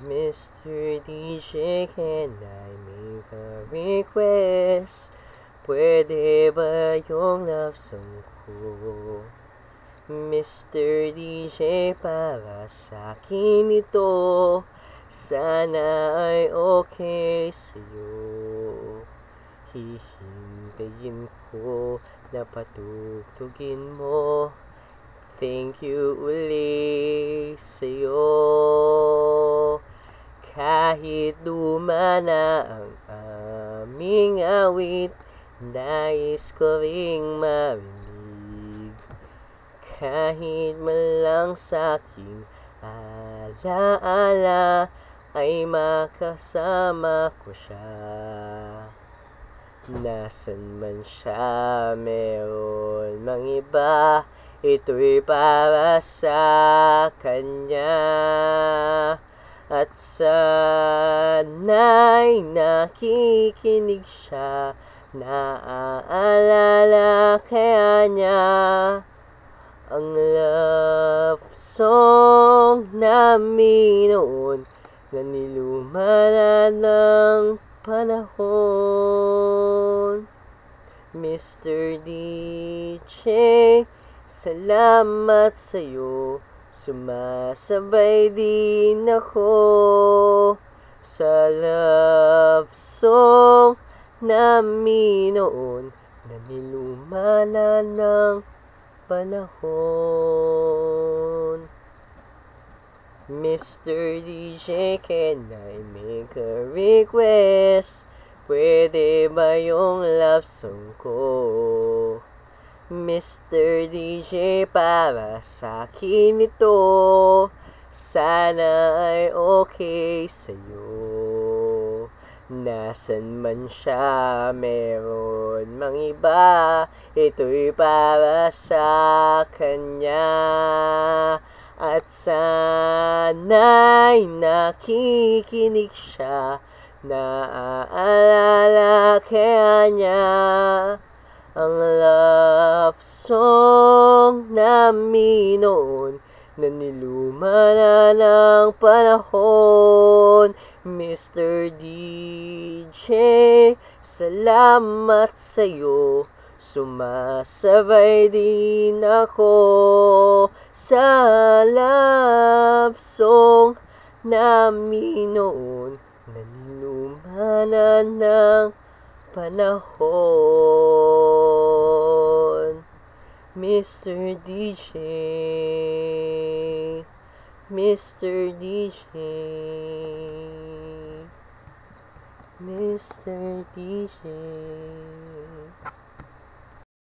Mr. DJ, can I make a request? Pwede ba yung love song ko? Mr. DJ, para sa'kin ito, sana ay okay sa'yo. Hihintayin ko na patugtugin mo. Thank you uli sa'yo. Kahit luma na ang aming awit, nais ko ring marinig. Kahit man lang sa'king alaala, ay makasama ko siya. Nasaan man siya, meron mang iba, ito'y para sa kanya. At sana'y nakikinig siya, naaalala kaya niya ang love song namin noon na nilumana ng panahon. Mr. DJ, salamat sa'yo, sumasabay din ako sa love song namin noon na nilumana ng panahon. Mr. DJ, can I make a request? Pwede ba yung love song ko? Mr. DJ, para sa'kin ito, sana ay okay sa'yo. Nasaan man siya, meron mang iba, ito'y para sa kanya. At sana'y nakikinig siya, naaalala kaya niya ang love song namin noon na nilumana ng panahon. Mr. DJ, salamat sa'yo, sumasabay din ako sa love song namin noon na nilumana ng panahon. Mr. DJ, Mr. DJ, Mr. DJ.